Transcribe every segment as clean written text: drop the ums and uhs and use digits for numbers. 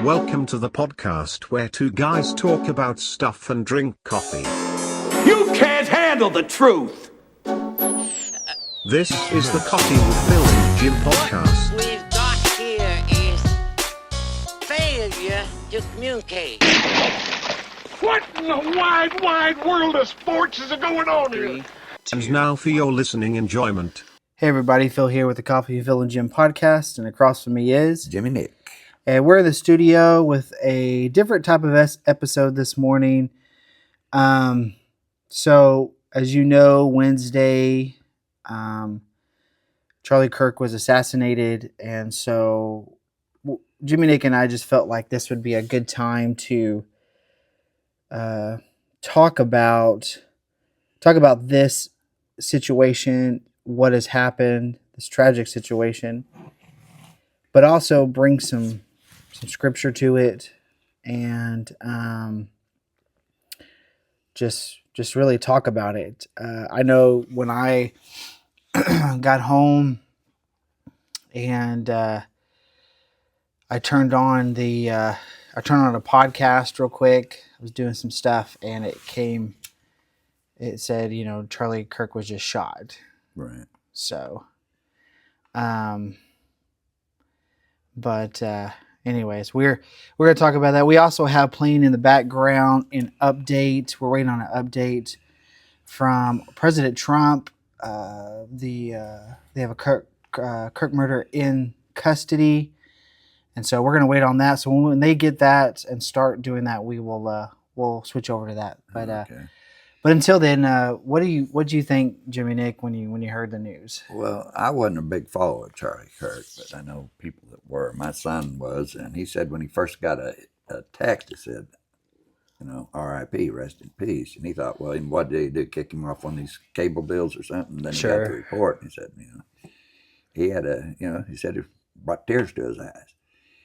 Welcome to the podcast where two guys talk about stuff and drink coffee. You can't handle the truth! This is the Coffee with Phil and Jim podcast. What we've got here is failure to communicate. What in the wide, wide world of sports is going on here? And now for your listening enjoyment. Hey everybody, Phil here with the Coffee, Phil and Jim podcast, and across from me is Jimmy Nick. And we're in the studio with a different type of episode this morning. So as you know, Wednesday, Charlie Kirk was assassinated, and so Jimmy Nick and I just felt like this would be a good time to talk about this situation, what has happened, this tragic situation, but also bring some scripture to it, and just really talk about it. I know when I got home and I turned on a podcast real quick. I was doing some stuff, and it said, Charlie Kirk was just shot. Right. So, anyways, we're going to talk about that. We also have playing in the background an update. We're waiting on an update from President Trump. They have a Kirk murder in custody, and so we're going to wait on that. So when they get that and start doing that, we'll switch over to that. But okay. But until then, what do you think, Jimmy Nick, when you heard the news? Well, I wasn't a big follower of Charlie Kirk, but I know people that were. My son was, and he said when he first got a text, it said, R.I.P., rest in peace. And he thought, well, what did he do? Kick him off on these cable bills or something? And then he got the report, and he said, he had he said it brought tears to his eyes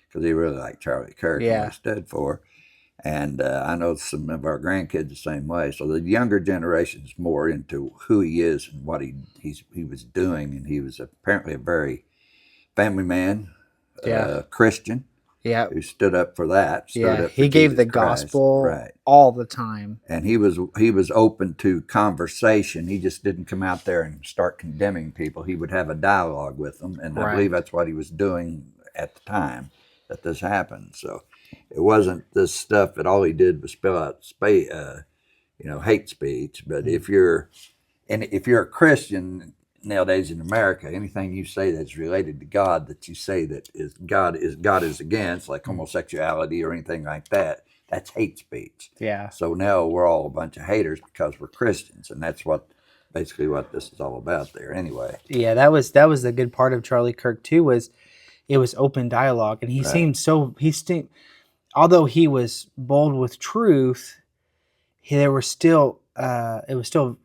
because he really liked Charlie Kirk and what he stood for. And I know some of our grandkids the same way. So the younger generation is more into who he is and what he was doing. And he was apparently a very family man, Christian, who stood up for that. He gave the gospel all the time. And he was open to conversation. He just didn't come out there and start condemning people. He would have a dialogue with them. And I believe that's what he was doing at the time that this happened. So it wasn't this stuff that all he did was spell out, hate speech. But if you're a Christian nowadays in America, anything you say that's related to God, that you say that God is against, like homosexuality or anything like that, that's hate speech. Yeah. So now we're all a bunch of haters because we're Christians, and that's basically what this is all about there. Anyway. Yeah, that was the good part of Charlie Kirk too, was it was open dialogue, and he seemed although he was bold with truth, it was still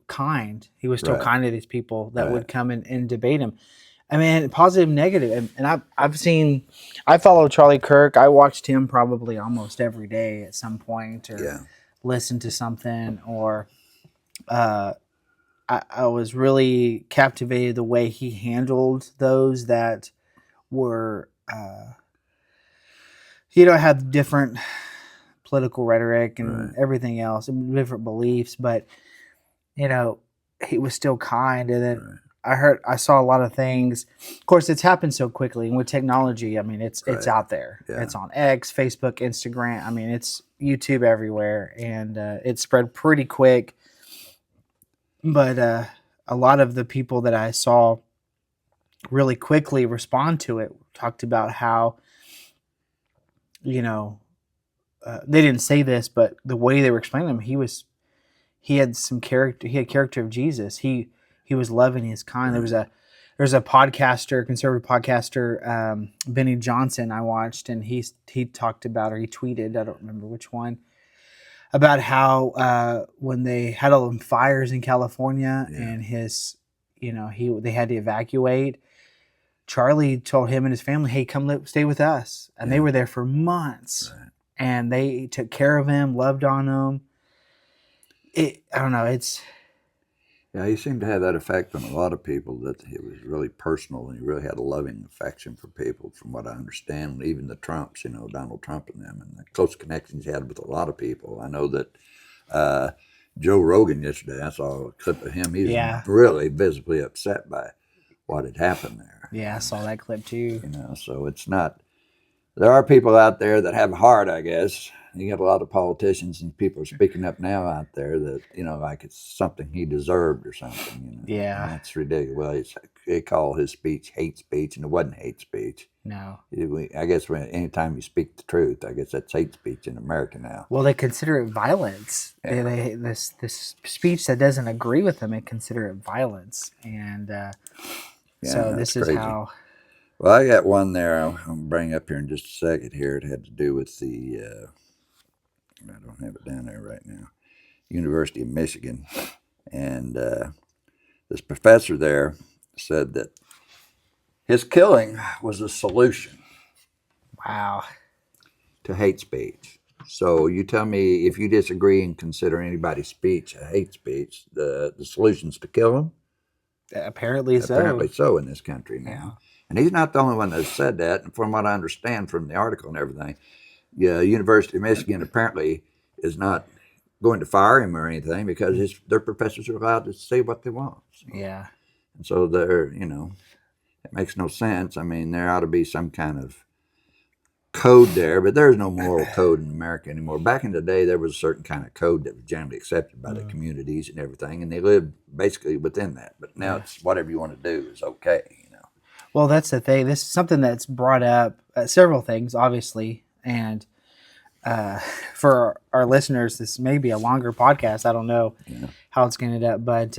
kind. He was still kind to these people that would come and debate him. I mean, positive, negative. And I follow Charlie Kirk. I watched him probably almost every day at some point, or listened to something, or I was really captivated the way he handled those that were had different political rhetoric and everything else, different beliefs, but he was still kind. And then I saw a lot of things. Of course, it's happened so quickly, and with technology, I mean, it's out there. Yeah. It's on X, Facebook, Instagram. I mean, it's YouTube everywhere, and it spread pretty quick. But a lot of the people that I saw really quickly respond to it talked about how, they didn't say this, but the way they were explaining him, he had some character. He had character of Jesus. He was loving. He was kind. There's a podcaster, conservative podcaster, Benny Johnson, I watched, and he talked about, or he tweeted, I don't remember which one, about how when they had all them fires in California and they had to evacuate. Charlie told him and his family, "Hey, come stay with us," and they were there for months, and they took care of him, loved on him. I don't know. Yeah, he seemed to have that effect on a lot of people, that he was really personal and he really had a loving affection for people, from what I understand. Even the Trumps, Donald Trump and them, and the close connections he had with a lot of people. I know that Joe Rogan yesterday, I saw a clip of him. He was Yeah. really visibly upset by what had happened there. Yeah, I saw that clip too. So it's not, there are people out there that have a heart, I guess. You got a lot of politicians and people are speaking up now out there that, like it's something he deserved or something. Yeah. And that's ridiculous. Well, they call his speech hate speech, and it wasn't hate speech. No. I guess anytime you speak the truth, I guess that's hate speech in America now. Well, they consider it violence. Yeah. This speech that doesn't agree with them, they consider it violence. And so this is crazy. how. Well, I got one there I'll bring up here in just a second here. It had to do with the, I don't have it down there right now, University of Michigan. And this professor there said that his killing was a solution Wow. to hate speech. So you tell me, if you disagree and consider anybody's speech a hate speech, the solution's to kill them? Apparently so. Apparently so in this country now. And he's not the only one that said that. And from what I understand from the article and everything, University of Michigan apparently is not going to fire him or anything, because their professors are allowed to say what they want. So, Yeah. and so it makes no sense. I mean, there ought to be some kind of code there, but there's no moral code in America anymore. Back in the day, there was a certain kind of code that was generally accepted by the communities and everything, and they lived basically within that. But now it's whatever you want to do is okay. Well, that's the thing. This is something that's brought up, several things, obviously. And for our listeners, this may be a longer podcast. I don't know how it's going to end up. But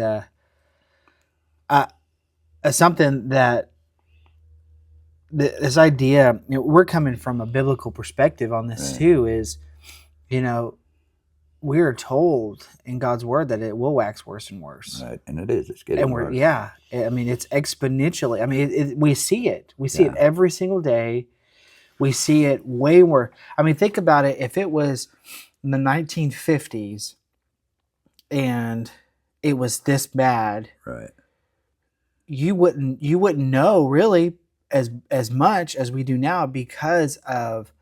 something that this idea, we're coming from a biblical perspective on this too, is, we are told in God's word that it will wax worse and worse. Right, and it is. It's getting worse. I mean, it's exponentially. I mean, we see it. We see it every single day. We see it way more. I mean, think about it. If it was in the 1950s and it was this bad, right, you wouldn't know really as much as we do now, because of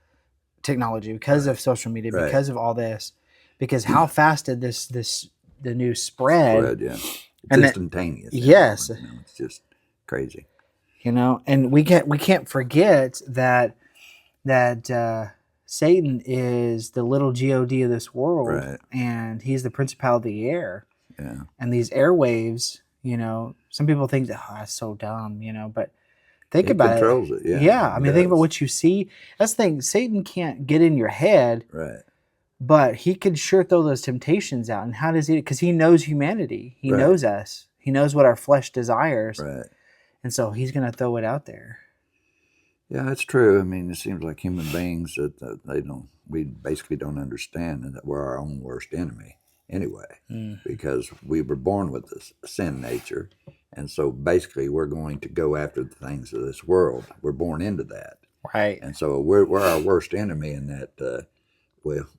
technology, because of social media, because of all this. Because how fast did the news spread? It's and instantaneous. Yes, it's just crazy. And we can't forget that Satan is the little god of this world, right, and he's the principality of the air. Yeah. And these airwaves, some people think that that's so dumb, but think about it. Controls it. Yeah. Yeah. I mean, think about what you see. That's the thing. Satan can't get in your head. Right. But he can sure throw those temptations out. And how does he? Because he knows humanity. He knows us. He knows what our flesh desires. Right. And so he's going to throw it out there. Yeah, that's true. I mean, it seems like human beings that we basically don't understand, and that we're our own worst enemy anyway, because we were born with this sin nature. And so basically we're going to go after the things of this world. We're born into that. Right. And so we're our worst enemy in that,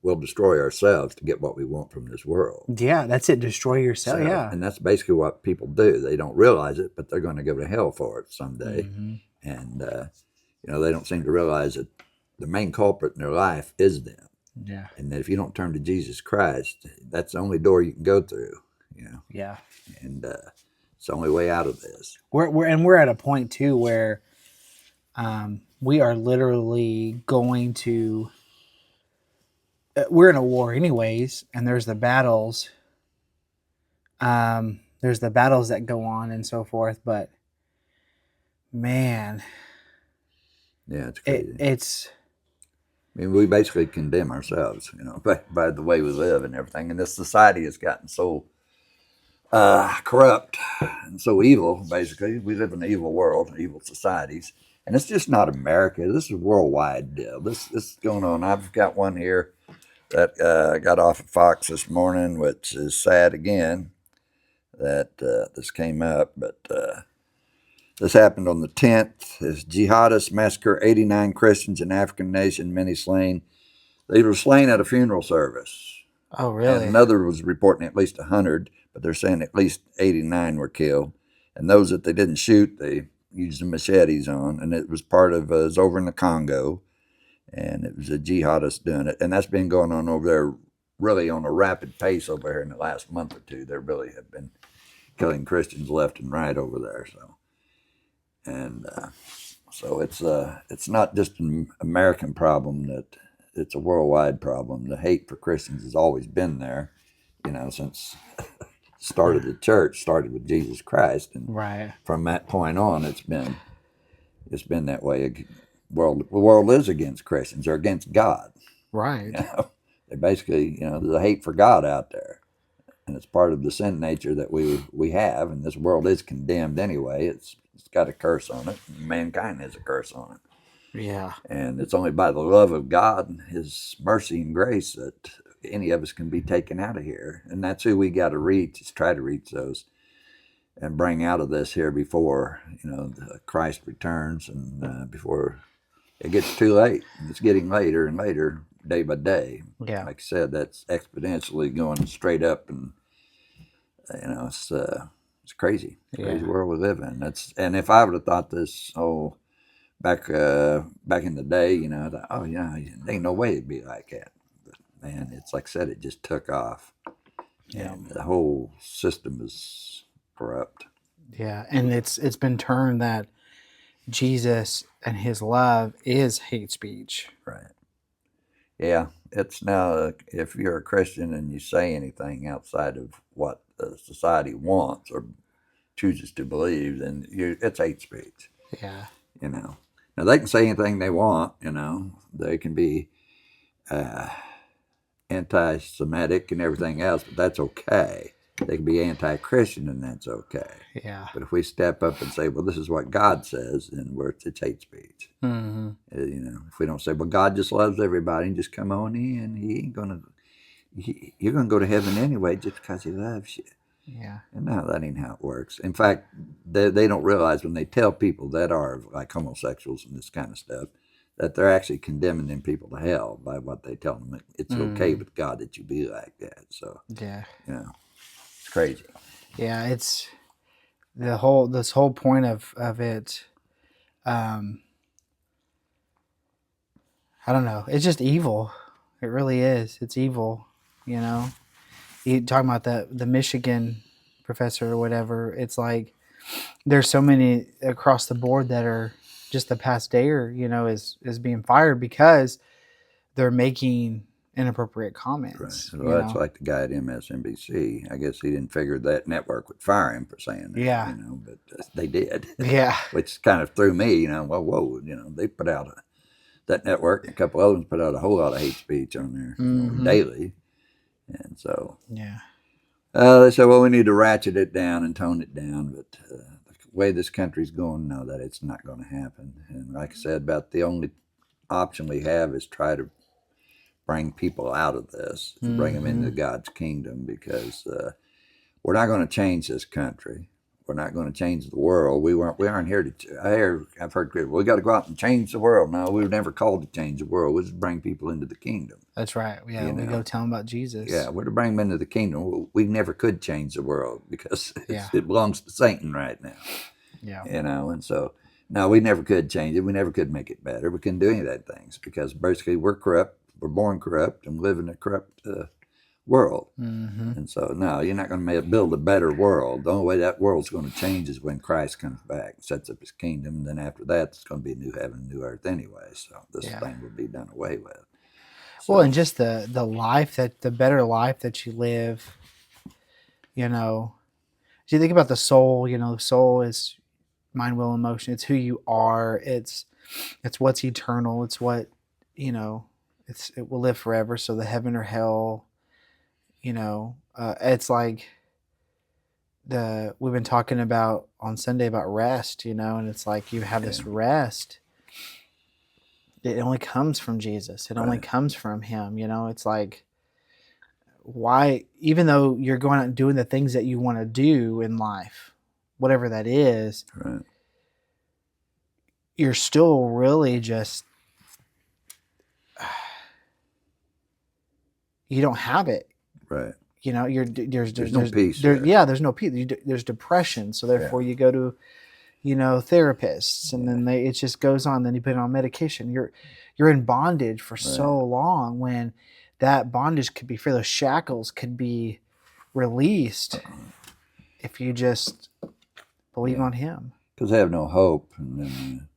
we'll destroy ourselves to get what we want from this world. Yeah, that's it. Destroy yourself. So, yeah. And that's basically what people do. They don't realize it, but they're going to go to hell for it someday. Mm-hmm. And, they don't seem to realize that the main culprit in their life is them. Yeah. And that if you don't turn to Jesus Christ, that's the only door you can go through, Yeah. And it's the only way out of this. We're at a point too where we are literally going to. We're in a war anyways, and there's the battles. There's the battles that go on and so forth, but man, yeah, it's crazy. I mean, we basically condemn ourselves, by the way we live and everything. And this society has gotten so corrupt and so evil, basically. We live in an evil world, evil societies. And it's just not America. This is a worldwide deal. This is going on. I've got one here that got off of Fox this morning, which is sad again that this came up. But this happened on the 10th. This jihadists massacre 89 Christians in African nation, many slain. They were slain at a funeral service. Oh, really? And another was reporting at least 100, but they're saying at least 89 were killed. And those that they didn't shoot, they used the machetes on. And it was part of, it was over in the Congo, and it was a jihadist doing it. And that's been going on over there really on a rapid pace over here in the last month or two. They really have been killing Christians left and right over there. So, and so it's not just an American problem, that it's a worldwide problem. The hate for Christians has always been there, since started the church, started with Jesus Christ, and Right. from that point on, it's been that way. The world is against Christians, or against God. Right. They basically, there's a hate for God out there, and it's part of the sin nature that we have. And this world is condemned anyway. It's got a curse on it. Mankind has a curse on it. Yeah. And it's only by the love of God and His mercy and grace that any of us can be taken out of here. And that's who we got to reach, is try to reach those and bring out of this here before, Christ returns, and before it gets too late. And it's getting later and later, day by day. Yeah. Like I said, that's exponentially going straight up, and it's crazy. It's a crazy world we live in. And if I would have thought this, back in the day, I thought, there ain't no way it'd be like that. But man, it's like I said, it just took off. Yeah. And the whole system is corrupt. Yeah, and it's been turned that Jesus and His love is hate speech. Right. Yeah, it's now, if you're a Christian and you say anything outside of what the society wants or chooses to believe, then it's hate speech. Yeah. Now they can say anything they want. They can be anti-Semitic and everything else, but that's okay. They can be anti-Christian, and that's okay. Yeah. But if we step up and say, well, this is what God says, then it's hate speech. Mm-hmm. If we don't say, well, God just loves everybody, and just come on in, you're going to go to heaven anyway just because He loves you. Yeah. And no, that ain't how it works. In fact, they don't realize when they tell people that are like homosexuals and this kind of stuff, that they're actually condemning them people to hell by what they tell them. It's okay with God that you be like that. So, Yeah. It's crazy. Yeah, it's this whole point of it. I don't know. It's just evil. It really is. It's evil. You talking about the Michigan professor or whatever. It's like there's so many across the board that are just the past day or is being fired because they're making inappropriate comments. Right. Well, that's like the guy at MSNBC. I guess he didn't figure that network would fire him for saying that. Yeah. But they did. Yeah. Which kind of threw me. Whoa. They put out that network and a couple others put out a whole lot of hate speech on there daily, and so Yeah. they said, well, we need to ratchet it down and tone it down. But the way this country's going, no, that it's not going to happen. And like I said, about the only option we have is try to bring people out of this, to bring them into God's kingdom, because we're not going to change this country. We're not going to change the world. We aren't here to. I've heard people, we got to go out and change the world. No, we were never called to change the world. We just bring people into the kingdom. That's right. Yeah, we go tell them about Jesus. Yeah, we're to bring them into the kingdom. We never could change the world because Yeah. it belongs to Satan right now. Yeah. And so, no, we never could change it. We never could make it better. We couldn't do any of that things because basically we're corrupt. We're born corrupt and live in a corrupt world. Mm-hmm. And so, no, you're not going to build a better world. The only way that world's going to change is when Christ comes back and sets up His kingdom. And then after that, it's going to be a new heaven, new earth anyway. So this thing will be done away with. So, Well, and just the life the better life that you live, as you think about the soul, the soul is mind, will, emotion. It's who you are. It's what's eternal. It's what, it will live forever. So the heaven or hell, it's like we've been talking about on Sunday about rest, and it's like you have this rest. It only comes from Jesus. It only comes from Him. It's like, why, even though you're going out and doing the things that you want to do in life, whatever that is, you're still really just, you don't have it. Right. You know, there's no peace there. Yeah, there's no peace. There's depression, so therefore you go to, you know, therapists, and then it just goes on. Then you put it on medication. You're in bondage for so long, when that bondage could be free. Those shackles could be released if you just believe on Him. Because they have no hope. And then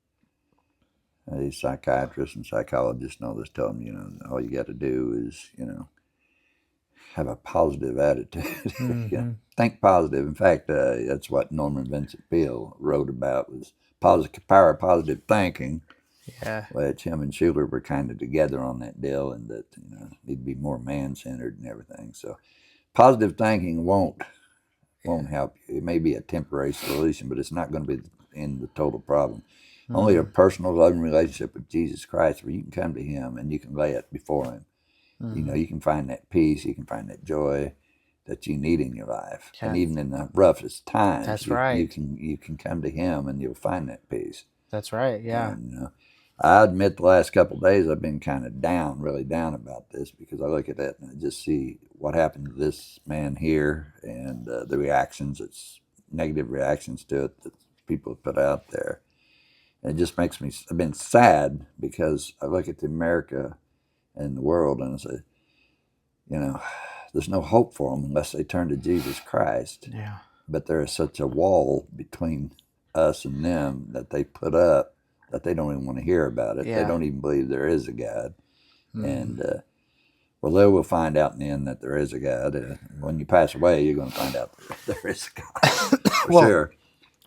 these psychiatrists and psychologists and all this tell them, you know, all you got to do is, you know, have a positive attitude. Think positive. In fact, that's what Norman Vincent Peale wrote about, was power of positive thinking. Yeah. Which him and Schuller were kind of together on that deal, and that, you know, he'd be more man-centered and everything. So positive thinking won't help you. It may be a temporary solution, but it's not going to be the total problem. Only a personal loving relationship with Jesus Christ, where you can come to Him and you can lay it before Him. You know, you can find that peace, you can find that joy that you need in your life. Yeah. And even in the roughest times, That's you right. you can come to Him and you'll find that peace. That's right. Yeah. And, you know, I admit the last couple of days I've been kind of down, really down about this, because I look at it and I just see what happened to this man here, and the reactions, it's negative reactions to it that people have put out there. And it just makes me, I've been sad, because I look at the America and the world and I say, you know, there's no hope for them unless they turn to Jesus Christ. Yeah. But there is such a wall between us and them that they put up, that they don't even want to hear about it. Yeah. They don't even believe there is a God. And, well, they will find out in the end that there is a God. When you pass away, you're going to find out that there is a God, for sure.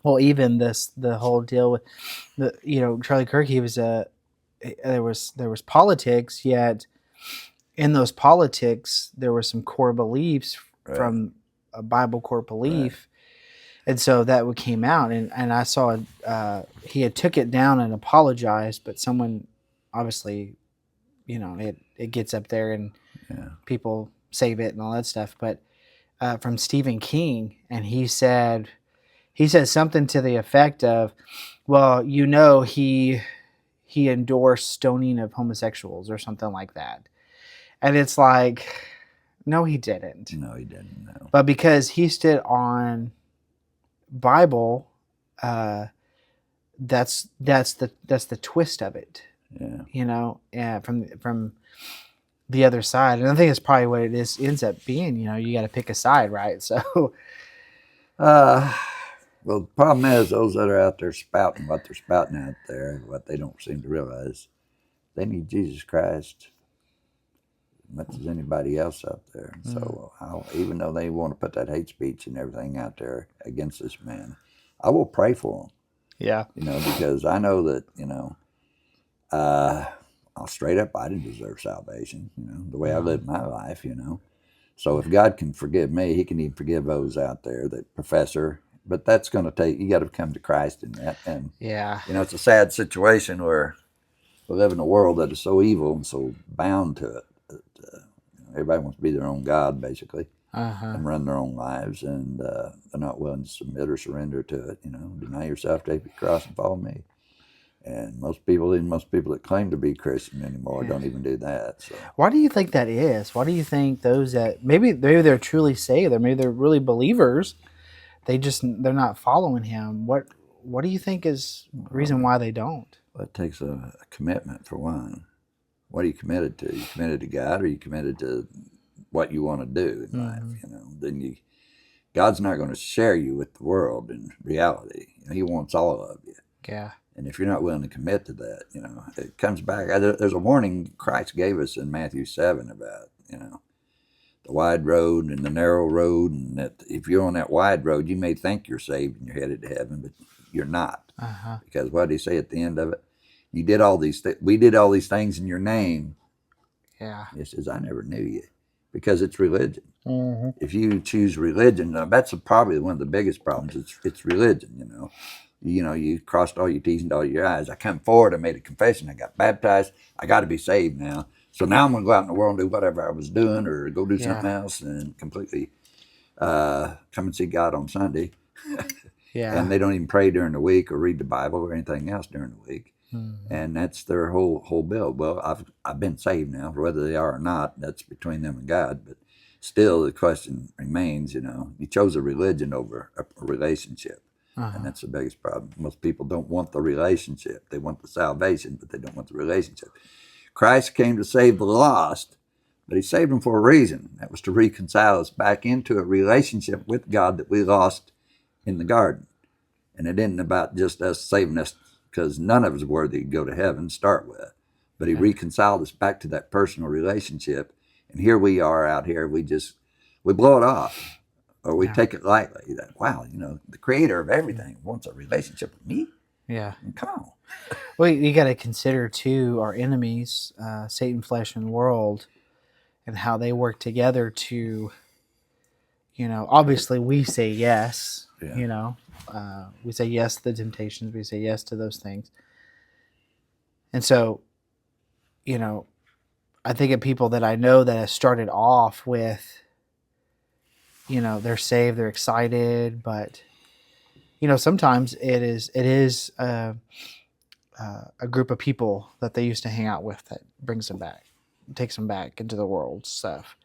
Well, even the whole deal with Charlie Kirk, he was there was politics, yet in those politics there were some core beliefs from a Bible core belief. And so that came out, and I saw he had took it down and apologized, but someone obviously, you know, it gets up there and people save it and all that stuff. But from Stephen King, and he said something to the effect of, well, you know, he endorsed stoning of homosexuals or something like that. And it's like, no, he didn't. No, he didn't. No. But because he stood on Bible, that's the twist of it. Yeah. You know, from the other side. And I think it's probably what it ends up being. You know, you got to pick a side, right? So, well, the problem is those that are out there spouting what they're spouting out there, what they don't seem to realize, they need Jesus Christ as much as anybody else out there. So even though they want to put that hate speech and everything out there against this man, I will pray for him. Yeah. You know, because I know that, you know, I'll straight up, I didn't deserve salvation, you know, the way I lived my life, you know. So if God can forgive me, He can even forgive those out there that professor. But that's going to take, you got to come to Christ in that. And, you know, it's a sad situation where we live in a world that is so evil and so bound to it that everybody wants to be their own God, basically, and run their own lives. And they're not willing to submit or surrender to it. You know, deny yourself, take your cross, and follow me. And most people that claim to be Christian anymore don't even do that. So. Why do you think that is? Why do you think those that maybe they're truly saved, or maybe they're really believers, they're not following Him? What do you think is the reason why they don't? Well, it takes a commitment, for one. What are you committed to? Are you committed to God, or are you committed to what you want to do in life? You know, then God's not going to share you with the world in reality. You know, He wants all of you. Yeah. And if you're not willing to commit to that, you know, it comes back. There's a warning Christ gave us in Matthew 7 about, you know, the wide road and the narrow road, and that if you're on that wide road, you may think you're saved and you're headed to heaven, but you're not. Because what did He say at the end of it? We did all these things in your name. Yeah. He says, I never knew you, because it's religion. If you choose religion, that's probably one of the biggest problems. It's religion, you know. You know, you crossed all your T's and dotted your I's. I come forward, I made a confession, I got baptized, I got to be saved now. So now I'm going to go out in the world and do whatever I was doing, or go do something else, and completely come and see God on Sunday. And they don't even pray during the week or read the Bible or anything else during the week. And that's their whole bill. Well, I've been saved now, whether they are or not, that's between them and God. But still the question remains, you chose a religion over a relationship. And that's the biggest problem. Most people don't want the relationship. They want the salvation, but they don't want the relationship. Christ came to save the lost, but he saved them for a reason. That was to reconcile us back into a relationship with God that we lost in the garden. And it isn't about just us saving us because none of us are worthy to go to heaven to start with. But he reconciled us back to that personal relationship. And here we are out here. We blow it off, or we take it lightly. That, wow, the creator of everything wants a relationship with me? Yeah. Come on. Well, you got to consider, too, our enemies, Satan, flesh, and world, and how they work together to, obviously we say yes, we say yes to the temptations, we say yes to those things. And so, I think of people that I know that have started off with, they're saved, they're excited, but, sometimes it is a group of people that they used to hang out with that brings them back, takes them back into the world stuff.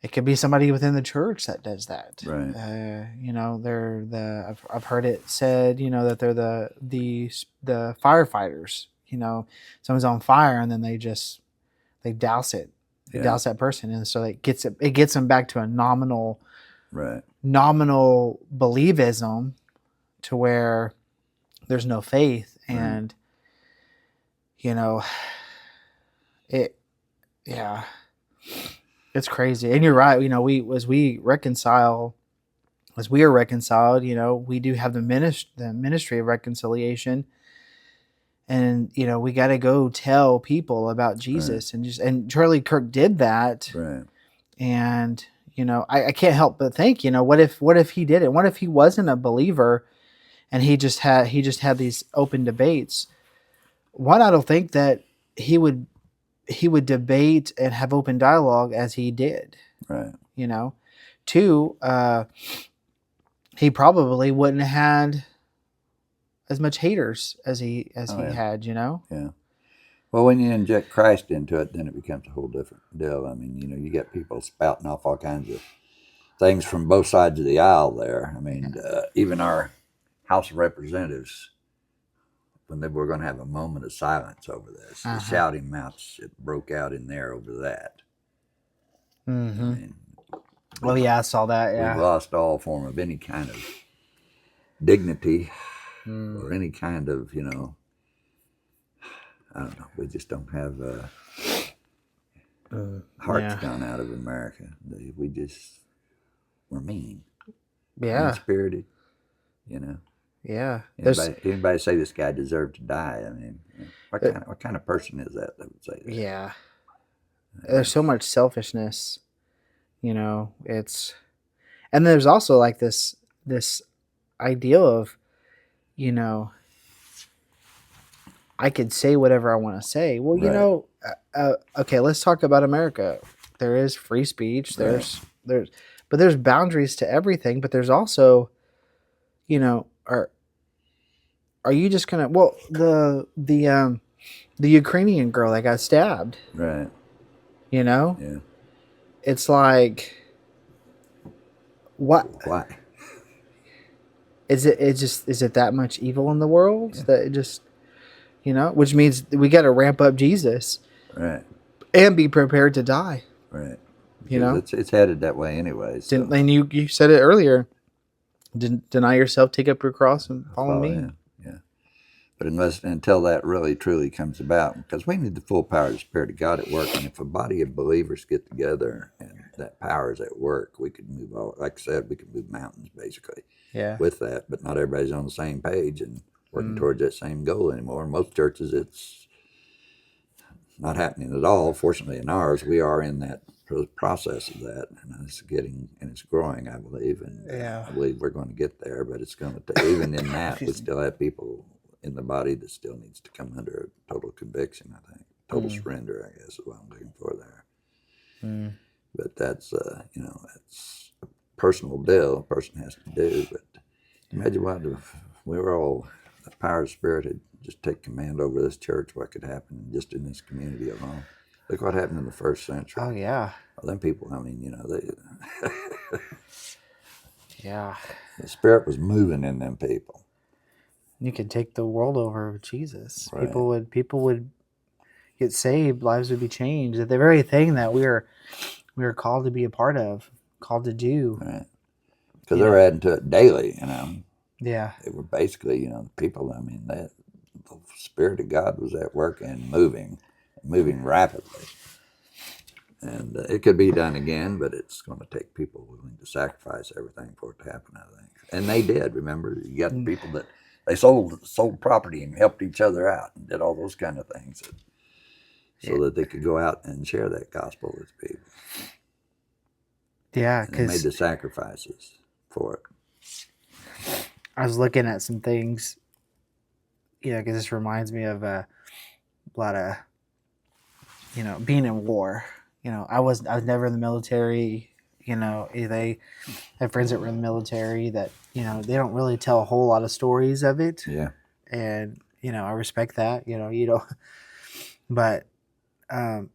It could be somebody within the church that does that. Right. They're I've heard it said, that they're the firefighters. Someone's on fire and then they douse it. They douse that person, and so it gets them back to a nominal believism, to where there's no faith, and it's crazy. And you're right. As we are reconciled, we do have the ministry of reconciliation. And, we got to go tell people about Jesus, and Charlie Kirk did that. Right. And, I can't help but think, what if he did it? What if he wasn't a believer and he just had these open debates? One, I don't think that he would debate and have open dialogue as he did. Right. Two, he probably wouldn't have had as much haters as he had, Yeah. Well, when you inject Christ into it, then it becomes a whole different deal. I mean, you get people spouting off all kinds of things from both sides of the aisle there. I mean, even our House of Representatives, when they were going to have a moment of silence over this, the shouting match, it broke out in there over that. Mm-hmm. I mean, I saw that. Yeah. We've lost all form of any kind of dignity. Or any kind of, I don't know. We just don't have hearts gone out of America. We're mean. Yeah. Mean-spirited, Yeah. Anybody say this guy deserved to die? I mean, what kind of person is that would say that? Yeah. There's so much selfishness, and there's also like this idea of, I could say whatever I want to say. Well, okay, let's talk about America. There is free speech. But there's boundaries to everything. But there's also, are you just gonna? Well, the Ukrainian girl that got stabbed. Right. Yeah. It's like, what? Why? Is it that much evil in the world that it just, which means we got to ramp up Jesus, right, and be prepared to die, right? It's headed that way anyway. So. And you said it earlier. Deny yourself, take up your cross, and follow me. Yeah. But until that really truly comes about, because we need the full power of the Spirit of God at work, and if a body of believers get together and that power is at work, we could move like I said, we could move mountains basically. Yeah. With that, but not everybody's on the same page and working towards that same goal anymore. In most churches, it's not happening at all. Fortunately, in ours, we are in that process of that, and it's growing, I believe, and I believe we're going to get there. But it's going to even in that, we still have people in the body that still needs to come under a total conviction. I think total surrender, I guess, is what I'm looking for there. But that's it's a personal deal a person has to do. But imagine what if we were all the power of Spirit had just take command over this church, what could happen just in this community alone. Look what happened in the first century. Oh, yeah. Well, them people, I mean, you know, they, Yeah. the Spirit was moving in them people. You could take the world over with Jesus. Right. People would get saved, lives would be changed. The very thing that we are called to be a part of, called to do. Right. Because they were adding to it daily, you know. Yeah. They were basically, you know, the people, I mean, the Spirit of God was at work and moving rapidly. And it could be done again, but it's going to take people willing to sacrifice everything for it to happen, I think. And they did, remember? You got the people that they sold property and helped each other out and did all those kind of things so that they could go out and share that gospel with people. Yeah, And they made because the sacrifices for it. I was looking at some things, you know, because this reminds me of a lot of, you know, being in war. You know, I was never in the military. You know, they have friends that were in the military that, you know, they don't really tell a whole lot of stories of it. Yeah. And, you know, I respect that. You know, but you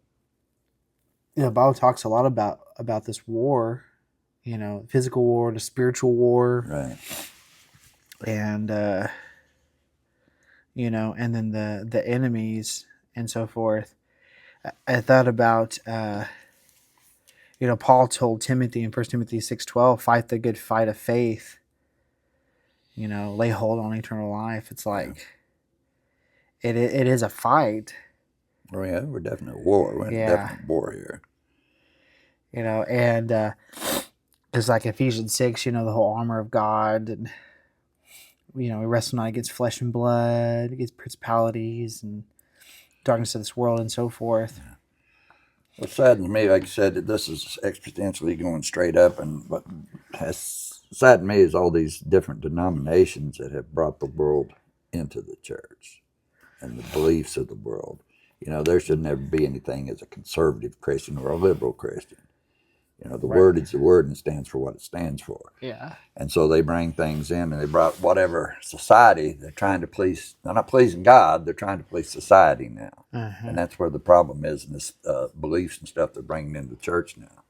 know, Bible talks a lot about this war, you know, physical war, the spiritual war, Right. and you know, and then the enemies and so forth. I thought about you know, Paul told Timothy in 1 Timothy 6:12, fight the good fight of faith. You know, lay hold on eternal life. It's like it is a fight. Oh, yeah, we're definitely at war. We're in a definite war here. You know, and because like Ephesians 6, you know, the whole armor of God, and you know, we wrestle not against flesh and blood, against principalities and darkness of this world and so forth. What saddens me, like I said, that this is exponentially going straight up, and what has saddened me is all these different denominations that have brought the world into the church and the beliefs of the world. You know, there should never be anything as a conservative Christian or a liberal Christian. You know, the word is the word and stands for what it stands for. Yeah. And so they bring things in and they brought whatever society they're trying to please. They're not pleasing God, they're trying to please society now. And that's where the problem is in this beliefs and stuff they're bringing into the church now.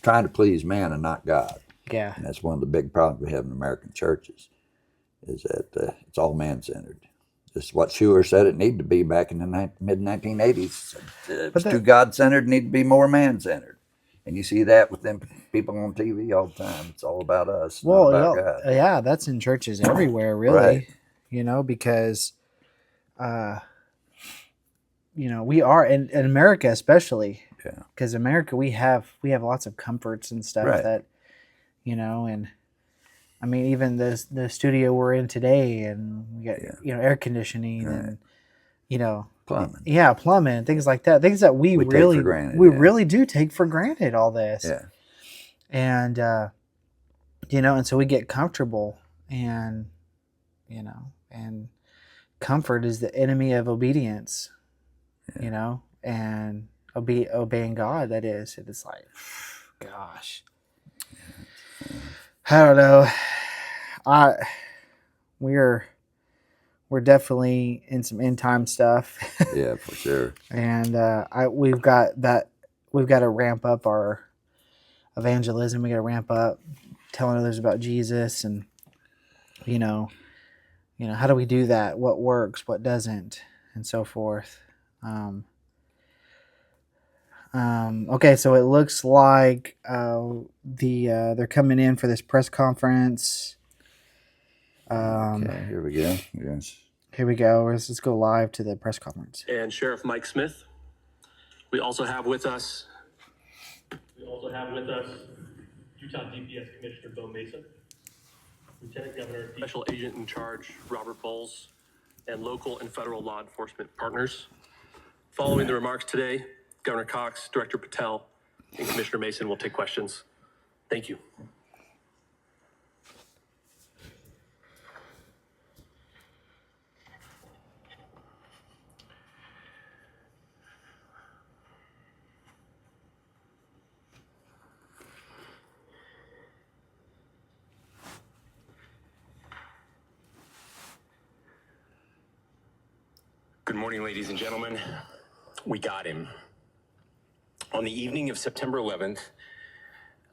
Trying to please man and not God. Yeah. And that's one of the big problems we have in American churches is that it's all man-centered. This is what Schuler said it needed to be back in the mid-1980s. It was too God-centered, it needed to be more man-centered. And you see that with them people on TV all the time. It's all about us, not about God. Yeah, that's in churches everywhere, really. Right. You know, because, you know, we are in America, especially. Yeah. Because America, we have lots of comforts and stuff that, you know, and I mean, even the studio we're in today, and we got you know, air conditioning and you know, Plumbing. Yeah, plumbing, things like that. Things that we really take for granted, really do take for granted. All this. Yeah. And you know, and so we get comfortable, and you know, and comfort is the enemy of obedience. You know, and obeying God. That is, it is like, gosh, I don't know. We're definitely in some end time stuff. Yeah, for sure. And we've got to ramp up our evangelism. We got to ramp up telling others about Jesus, and you know, how do we do that? What works? What doesn't? And so forth. Okay, so it looks like they're coming in for this press conference. Okay, here we go. Yes. Here we go. Let's go live to the press conference. And Sheriff Mike Smith. We also have with us Utah DPS Commissioner Bill Mason, Lieutenant Governor Special Agent in Charge Robert Bowles, and local and federal law enforcement partners. Following the remarks today, Governor Cox, Director Patel, and Commissioner Mason will take questions. Thank you. Good morning, ladies and gentlemen. We got him. On the evening of September 11th,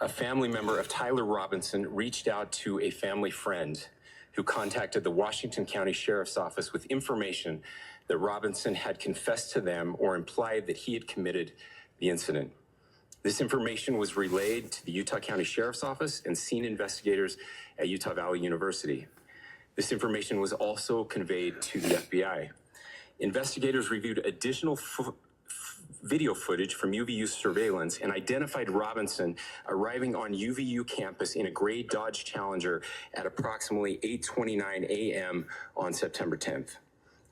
a family member of Tyler Robinson reached out to a family friend who contacted the Washington County Sheriff's Office with information that Robinson had confessed to them or implied that he had committed the incident. This information was relayed to the Utah County Sheriff's Office and scene investigators at Utah Valley University. This information was also conveyed to the FBI. Investigators reviewed additional video footage from UVU surveillance and identified Robinson arriving on UVU campus in a gray Dodge Challenger at approximately 8:29 a.m. on September 10th,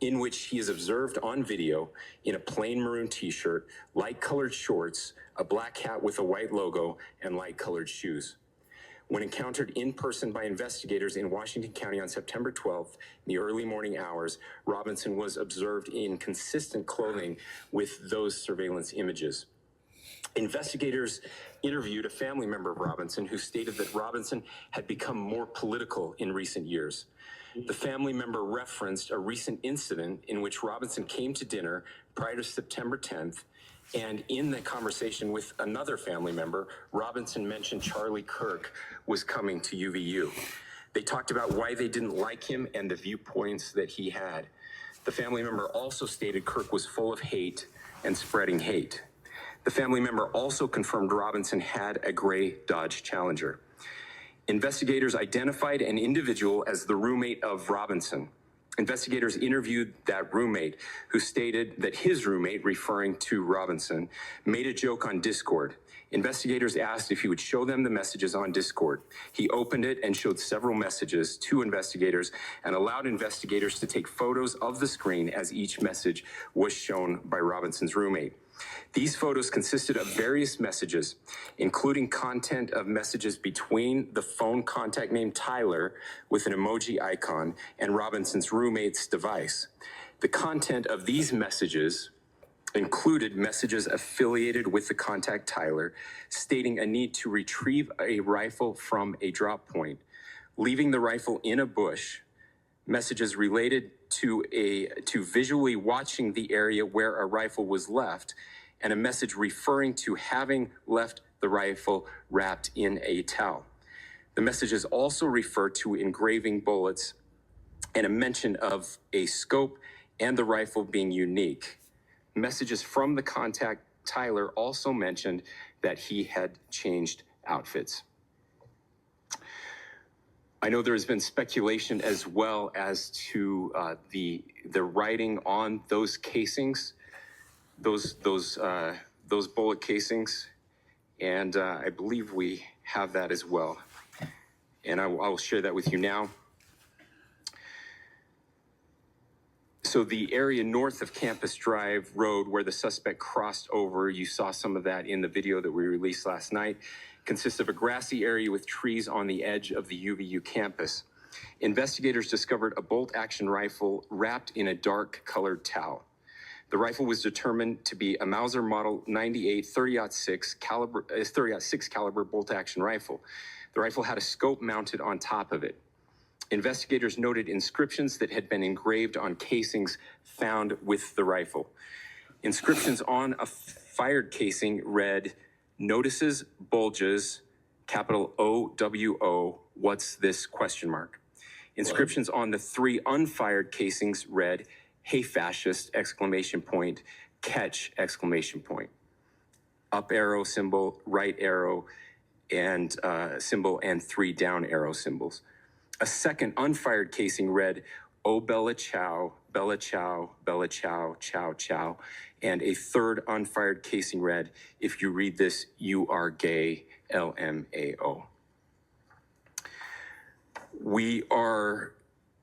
in which he is observed on video in a plain maroon t-shirt, light-colored shorts, a black hat with a white logo, and light-colored shoes. When encountered in person by investigators in Washington County on September 12th, in the early morning hours, Robinson was observed in consistent clothing with those surveillance images. Investigators interviewed a family member of Robinson who stated that Robinson had become more political in recent years. The family member referenced a recent incident in which Robinson came to dinner prior to September 10th, and in the conversation with another family member, Robinson mentioned Charlie Kirk was coming to UVU. They talked about why they didn't like him and the viewpoints that he had. The family member also stated Kirk was full of hate and spreading hate. The family member also confirmed Robinson had a gray Dodge Challenger. Investigators identified an individual as the roommate of Robinson. Investigators interviewed that roommate, who stated that his roommate, referring to Robinson, made a joke on Discord. Investigators asked if he would show them the messages on Discord. He opened it and showed several messages to investigators and allowed investigators to take photos of the screen as each message was shown by Robinson's roommate. These photos consisted of various messages, including content of messages between the phone contact named Tyler with an emoji icon and Robinson's roommate's device. The content of these messages included messages affiliated with the contact Tyler, stating a need to retrieve a rifle from a drop point, leaving the rifle in a bush, messages related to visually watching the area where a rifle was left, and a message referring to having left the rifle wrapped in a towel. The messages also refer to engraving bullets and a mention of a scope and the rifle being unique. Messages from the contact Tyler also mentioned that he had changed outfits. I know there has been speculation as well as to the writing on those casings, those bullet casings, and I believe we have that as well. And I will share that with you now. So the area north of Campus Drive Road where the suspect crossed over, you saw some of that in the video that we released last night, consists of a grassy area with trees on the edge of the UVU campus. Investigators discovered a bolt-action rifle wrapped in a dark-colored towel. The rifle was determined to be a Mauser Model 98 30-06 caliber bolt-action rifle. The rifle had a scope mounted on top of it. Investigators noted inscriptions that had been engraved on casings found with the rifle. Inscriptions on a fired casing read, "Notices, bulges, capital OWO, what's this, question mark." Inscriptions on the three unfired casings read, "Hey fascist, exclamation point, catch, exclamation point." Up arrow symbol, right arrow, and symbol, and three down arrow symbols. A second unfired casing read, "Oh Bella Chow, Bella Chow, Bella Chow, Chow Chow." And a third unfired casing read, "If you read this, you are gay, LMAO." We are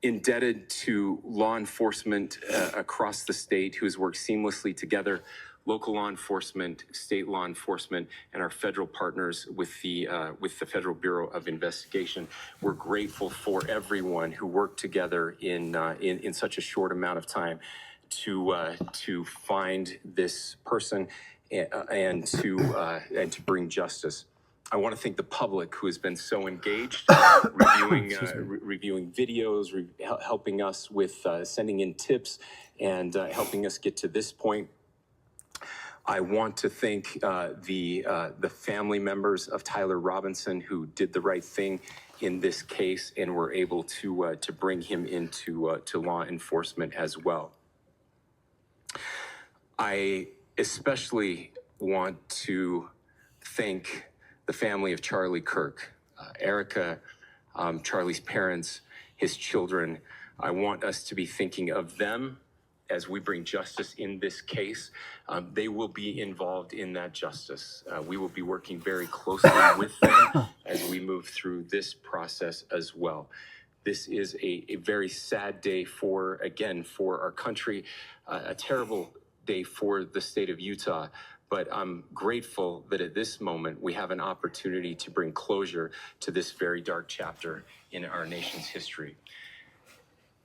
indebted to law enforcement across the state who has worked seamlessly together, local law enforcement, state law enforcement, and our federal partners with the Federal Bureau of Investigation. We're grateful for everyone who worked together in such a short amount of time to find this person and to bring justice. I want to thank the public who has been so engaged, reviewing videos, helping us with sending in tips, and helping us get to this point. I want to thank the family members of Tyler Robinson who did the right thing in this case and were able to bring him into to law enforcement as well. I especially want to thank the family of Charlie Kirk, Erica, Charlie's parents, his children. I want us to be thinking of them as we bring justice in this case. They will be involved in that justice. We will be working very closely with them as we move through this process as well. This is a very sad day for our country, a terrible day for the state of Utah. But I'm grateful that at this moment we have an opportunity to bring closure to this very dark chapter in our nation's history.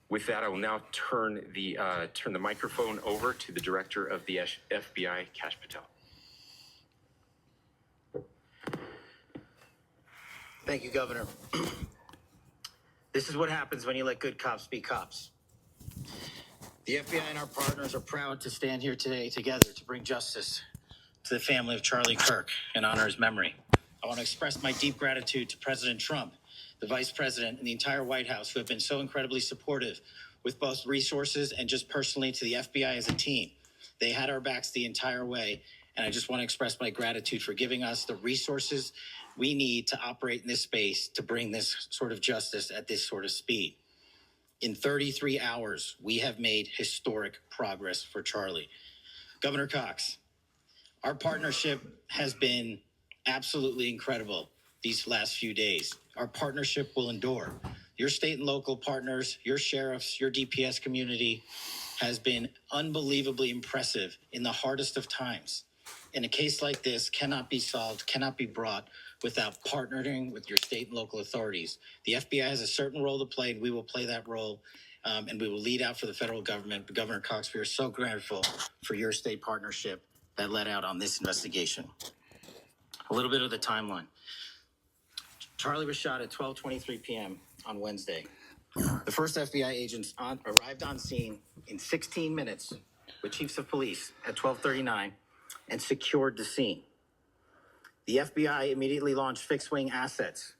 With that, I will now turn the microphone over to the director of the FBI, Kash Patel. Thank you, Governor. This is what happens when you let good cops be cops. The FBI and our partners are proud to stand here today together to bring justice to the family of Charlie Kirk and honor his memory. I want to express my deep gratitude to President Trump, the Vice President, and the entire White House who have been so incredibly supportive with both resources and just personally to the FBI as a team. They had our backs the entire way, and I just want to express my gratitude for giving us the resources we need to operate in this space to bring this sort of justice at this sort of speed. In 33 hours, we have made historic progress for Charlie. Governor Cox, our partnership has been absolutely incredible these last few days. Our partnership will endure. Your state and local partners, your sheriffs, your DPS community has been unbelievably impressive in the hardest of times. And a case like this cannot be solved, cannot be brought without partnering with your state and local authorities. The FBI has a certain role to play, and we will play that role, and we will lead out for the federal government. But Governor Cox, we are so grateful for your state partnership that led out on this investigation. A little bit of the timeline. Charlie was shot at 12:23 p.m. on Wednesday. The first FBI agents arrived on scene in 16 minutes with chiefs of police at 12:39 and secured the scene. The FBI immediately launched fixed-wing assets.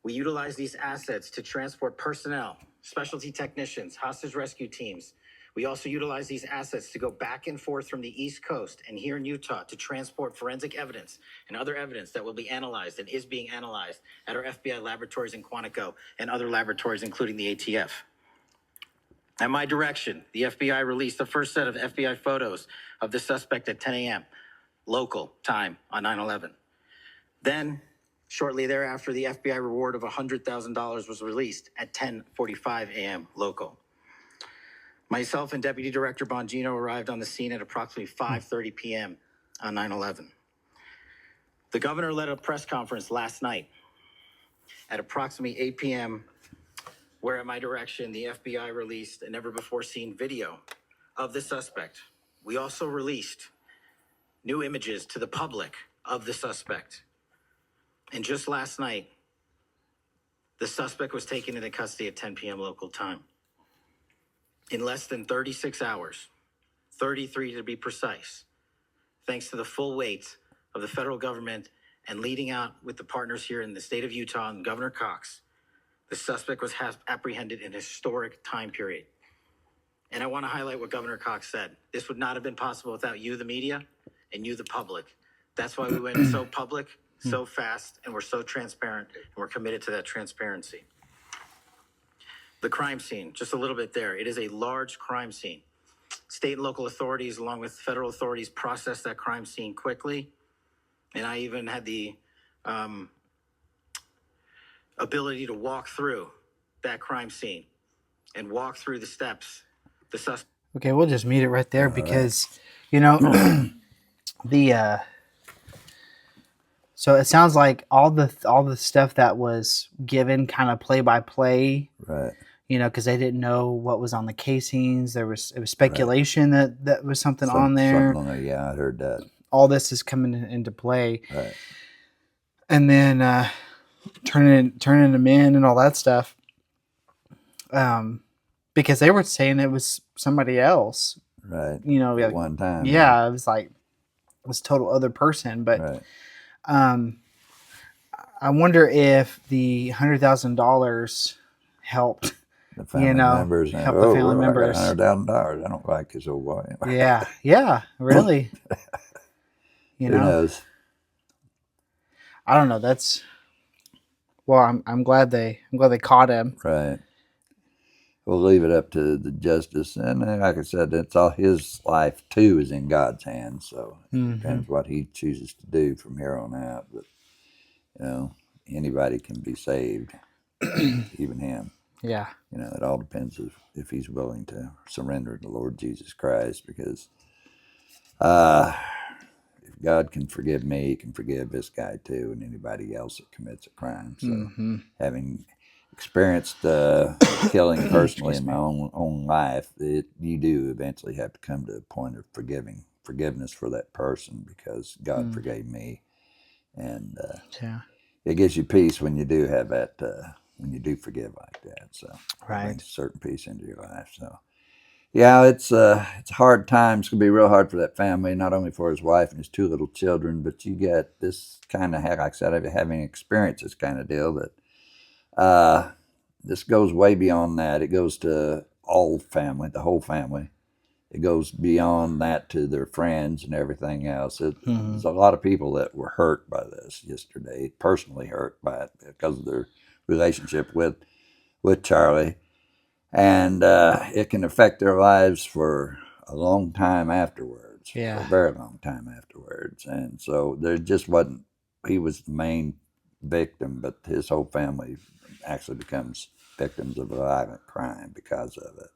We utilized these assets to transport personnel, specialty technicians, hostage rescue teams. We also utilized these assets to go back and forth from the East Coast and here in Utah to transport forensic evidence and other evidence that will be analyzed and is being analyzed at our FBI laboratories in Quantico and other laboratories, including the ATF. At my direction, the FBI released the first set of FBI photos of the suspect at 10 a.m. local time on 9/11. Then, shortly thereafter, the FBI reward of $100,000 was released at 10:45 a.m. local. Myself and Deputy Director Bongino arrived on the scene at approximately 5:30 p.m. on 9/11. The governor led a press conference last night at approximately 8 p.m., where at my direction, the FBI released a never-before-seen video of the suspect. We also released new images to the public of the suspect. And just last night, the suspect was taken into custody at 10 p.m. local time. In less than 36 hours, 33 to be precise, thanks to the full weight of the federal government and leading out with the partners here in the state of Utah and Governor Cox, the suspect was apprehended in a historic time period. And I want to highlight what Governor Cox said. This would not have been possible without you, the media, and you, the public. That's why we went so public, so fast, and we're so transparent, and we're committed to that transparency. The crime scene, just a little bit there. It is a large crime scene. State and local authorities, along with federal authorities, processed that crime scene quickly. And I even had the ability to walk through that crime scene and walk through the steps. The suspect. Okay, we'll just mute it right there because, so it sounds like all the stuff that was given kind of play by play, Right. Because they didn't know what was on the casings. It was speculation that was something on there. Yeah, I heard that. All this is coming into play, Right. and then turning them in and all that stuff. Because they were saying it was somebody else. Right. At one time. Yeah, it was like was a total other person. But Right. I wonder if the $100,000 helped. The family members. And, help the family well, members. I got $100,000. I don't like his old boy. Yeah, really. Who knows? I don't know. That's well. I'm glad they caught him. Right. We'll leave it up to the justice, and like I said, it's all his life too is in God's hands. So it depends what he chooses to do from here on out. But anybody can be saved, even him. Yeah. It all depends if he's willing to surrender to the Lord Jesus Christ, because if God can forgive me, he can forgive this guy too, and anybody else that commits a crime. So having experienced killing personally in my own life, you do eventually have to come to a point of forgiveness for that person, because God forgave me, and it gives you peace when you do have that. When you do forgive like that, so it brings a certain peace into your life. So, yeah, it's a hard time. It's gonna be real hard for that family, not only for his wife and his 2 little children, but you get this kind of, like I said, having experienced this kind of deal, that this goes way beyond that. It goes to all family, the whole family. It goes beyond that to their friends and everything else. There's a lot of people that were hurt by this yesterday, personally hurt by it because of their relationship with Charlie, and it can affect their lives for a long time afterwards, for a very long time afterwards. And so there just wasn't, he was the main victim, but his whole family actually becomes victims of a violent crime because of it.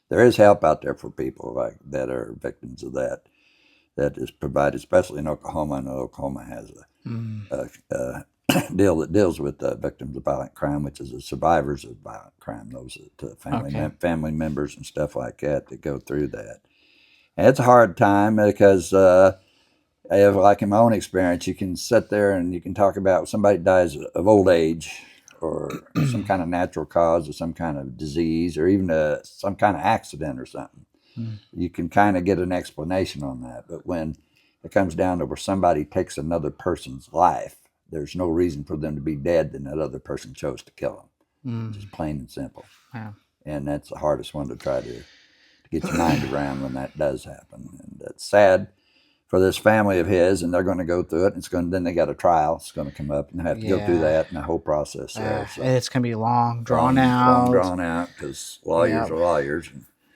There is help out there for people like that are victims of that is provided, especially in Oklahoma. I know Oklahoma has a deal that deals with victims of violent crime, which is the survivors of violent crime, those family members and stuff like that go through that. And it's a hard time because, like in my own experience, you can sit there and you can talk about somebody dies of old age or some kind of natural cause or some kind of disease or even some kind of accident or something. You can kind of get an explanation on that. But when it comes down to where somebody takes another person's life, there's no reason for them to be dead than that other person chose to kill them. Just plain and simple. Wow. And that's the hardest one to try to get your mind around when that does happen. And it's sad for this family of his, and they're going to go through it. Then they got a trial. It's going to come up, and they have to go through that and the whole process there. So it's going to be long, drawn out. Long, drawn out, because lawyers are lawyers.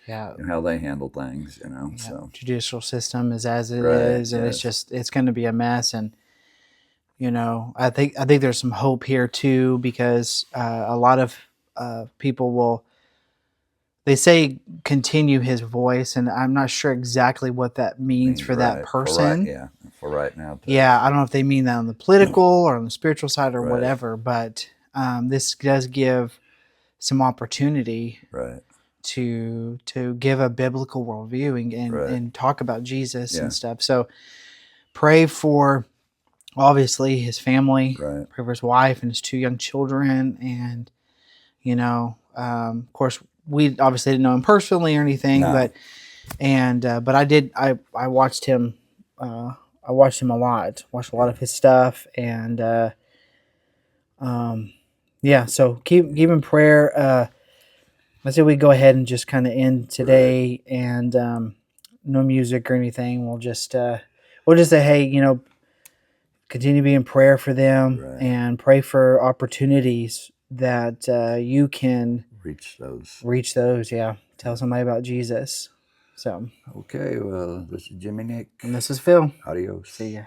And how they handle things, So judicial system is as it is, and it's going to be a mess. And I think there's some hope here too, because a lot of people they say continue his voice, and I'm not sure exactly what that means for that person. For right now. Yeah, I don't know if they mean that on the political or on the spiritual side or whatever, but this does give some opportunity. To give a biblical worldview and talk about Jesus and stuff. So pray for, obviously, his family, pray for his wife and his 2 young children. And, of course, we obviously didn't know him personally or anything, but I watched him, a lot, watched a lot of his stuff. And, so keep in prayer. I say we go ahead and just kind of end today, and no music or anything. We'll just say, hey, continue to be in prayer for them and pray for opportunities that you can reach those. Yeah, tell somebody about Jesus. So okay, well, this is Jimmy Nick, and this is Phil. Adios. See ya.